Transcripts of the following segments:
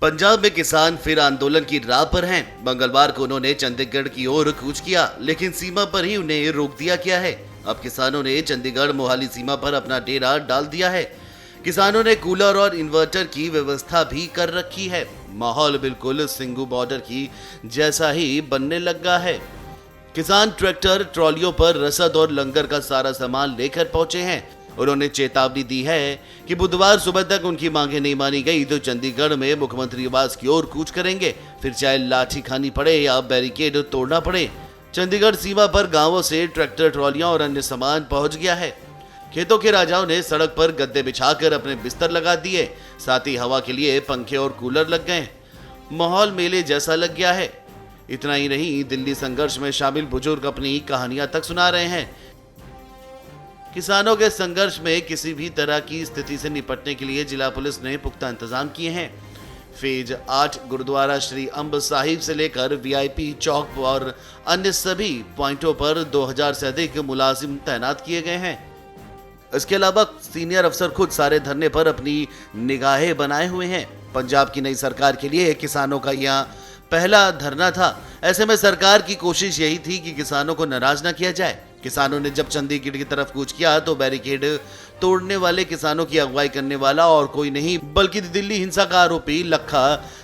पंजाब में किसान फिर आंदोलन की राह पर हैं। मंगलवार को उन्होंने चंडीगढ़ की ओर कूच किया, लेकिन सीमा पर ही उन्हें रोक दिया गया है। अब किसानों ने चंडीगढ़ मोहाली सीमा पर अपना डेरा डाल दिया है। किसानों ने कूलर और इन्वर्टर की व्यवस्था भी कर रखी है। माहौल बिल्कुल सिंघू बॉर्डर की जैसा ही बनने लगा है। किसान ट्रैक्टर ट्रॉलियों पर रसद और लंगर का सारा सामान लेकर पहुंचे हैं। उन्होंने चेतावनी दी है कि बुधवार सुबह तक उनकी मांगे नहीं मानी गई तो चंडीगढ़ में मुख्यमंत्री आवास की ओर कूच करेंगे, फिर चाहे लाठी खानी पड़े या बैरिकेड तोड़ना पड़े। चंडीगढ़ सीमा पर गांवों से ट्रैक्टर ट्रॉलियां और अन्य सामान पहुंच गया है। खेतों के राजाओं ने सड़क पर गद्दे बिछाकर अपने बिस्तर लगा दिए, साथ ही हवा के लिए पंखे और कूलर लग गए। माहौल मेले जैसा लग गया है। इतना ही नहीं, दिल्ली संघर्ष में शामिल बुजुर्ग अपनी कहानियां तक सुना रहे हैं। किसानों के संघर्ष में किसी भी तरह की स्थिति से निपटने के लिए जिला पुलिस ने पुख्ता इंतजाम किए हैं। फेज 8 गुरुद्वारा श्री अंब साहिब से लेकर वीआईपी चौक और अन्य सभी पॉइंटों पर 2000 से अधिक मुलाजिम तैनात किए गए हैं। इसके अलावा सीनियर अफसर खुद सारे धरने पर अपनी निगाहें बनाए हुए हैं। पंजाब की नई सरकार के लिए किसानों का यह पहला धरना था। ऐसे में सरकार की कोशिश यही थी कि किसानों को नाराज न किया जाए। किसानों ने जब चंडीगढ़ की तरफ कूच किया तो बैरिकेड तोड़ने वाले किसानों की अगुवाई करने वाला और कोई नहीं बल्कि दिल्ली हिंसा का आरोपी लखा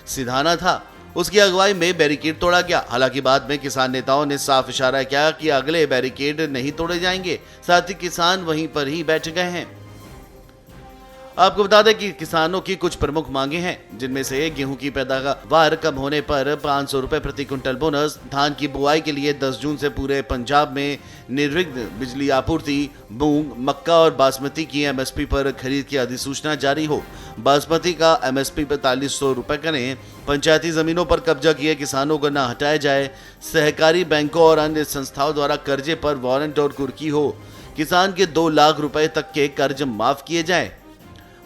सिधाना था। उसकी अगुवाई में बैरिकेड तोड़ा गया। हालांकि बाद में किसान नेताओं ने साफ इशारा किया कि अगले बैरिकेड नहीं तोड़े जाएंगे। साथ ही किसान वहीं पर ही बैठ गए हैं। आपको बता दें कि किसानों की कुछ प्रमुख मांगे हैं, जिनमें से गेहूं की पैदावार कम होने पर 500 रुपए प्रति क्विंटल बोनस, धान की बुआई के लिए 10 जून से पूरे पंजाब में निर्विघ्न बिजली आपूर्ति, मूंग, मक्का और बासमती की एमएसपी पर खरीद की अधिसूचना जारी हो, बासमती का एमएसपी 4500 रुपए करें, पंचायती जमीनों पर कब्जा किए किसानों को न हटाया जाए, सहकारी बैंकों और अन्य संस्थाओं द्वारा कर्जे पर वारंट और कुर्की हो, किसान के 2 लाख रुपए तक के कर्ज माफ किए जाए।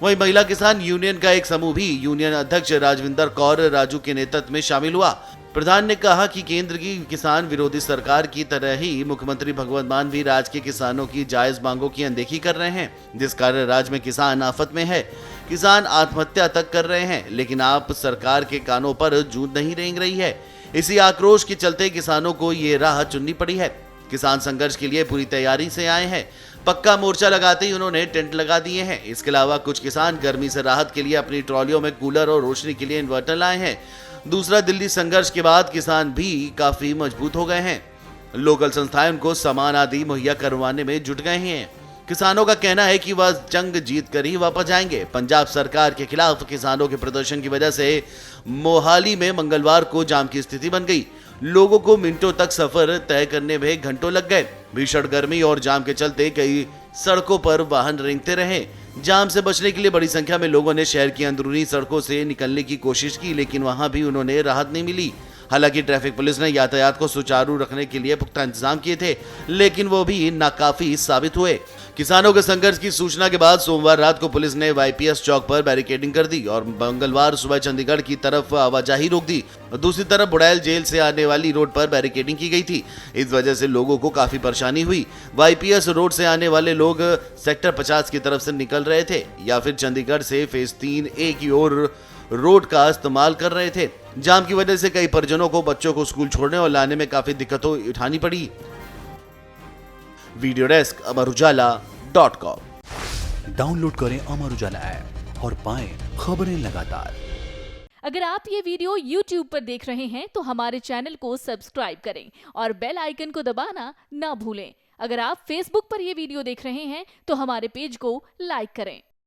वहीं महिला किसान यूनियन का एक समूह भी यूनियन अध्यक्ष राजविंदर कौर राजू के नेतृत्व में शामिल हुआ। प्रधान ने कहा कि केंद्र की किसान विरोधी सरकार की तरह ही मुख्यमंत्री भगवंत मान भी राज्य के किसानों की जायज मांगों की अनदेखी कर रहे हैं, जिस कारण राज्य में किसान आफत में है। किसान आत्महत्या तक कर रहे हैं, लेकिन आप सरकार के कानों पर जूं नहीं रेंग रही है। इसी आक्रोश के चलते किसानों को ये राह चुननी पड़ी है। किसान संघर्ष के लिए पूरी तैयारी से आए हैं। पक्का मोर्चा लगाते ही उन्होंने टेंट लगा दिए हैं। इसके अलावा कुछ किसान गर्मी से राहत के लिए अपनी ट्रॉलियों में कूलर और रोशनी के लिए इन्वर्टर लाए हैं। दूसरा, दिल्ली संघर्ष के बाद किसान भी काफी मजबूत हो गए हैं। लोकल संस्थाएं उनको सामान आदि मुहैया करवाने में जुट गए हैं। किसानों का कहना है कि वह जंग जीत कर ही वापस जाएंगे। पंजाब सरकार के खिलाफ किसानों के प्रदर्शन की वजह से मोहाली में मंगलवार को जाम की स्थिति बन गई। लोगों को मिनटों तक सफर तय करने में घंटों लग गए। भीषण गर्मी और जाम के चलते कई सड़कों पर वाहन रेंगते रहे। जाम से बचने के लिए बड़ी संख्या में लोगों ने शहर की अंदरूनी सड़कों से निकलने की कोशिश की, लेकिन वहां भी उन्होंने राहत नहीं मिली। हालांकि ट्रैफिक पुलिस ने यातायात को सुचारू रखने के लिए पुख्ता इंतजाम किए थे, लेकिन वो भी नाकाफी साबित हुए। किसानों के संघर्ष की सूचना के बाद सोमवार रात को पुलिस ने वाईपीएस चौक पर बैरिकेडिंग कर दी और मंगलवार सुबह चंडीगढ़ की तरफ आवाजाही रोक दी। दूसरी तरफ बुड़ैल जेल से आने वाली रोड पर बैरिकेडिंग की गई थी। इस वजह से लोगों को काफी परेशानी हुई। वाईपीएस रोड से आने वाले लोग सेक्टर 50 की तरफ से निकल रहे थे या फिर चंडीगढ़ से फेज 3A की ओर रोड का इस्तेमाल कर रहे थे। जाम की वजह से कई परिजनों को बच्चों को स्कूल छोड़ने और लाने में काफी दिक्कतों उठानी पड़ी। Video desk amarujala.com। डाउनलोड करें अमर उजाला ऐप और पाएं खबरें लगातार। अगर आप ये वीडियो YouTube पर देख रहे हैं तो हमारे चैनल को सब्सक्राइब करें और बेल आइकन को दबाना ना भूलें। अगर आप Facebook पर ये वीडियो देख रहे हैं तो हमारे पेज को लाइक करें।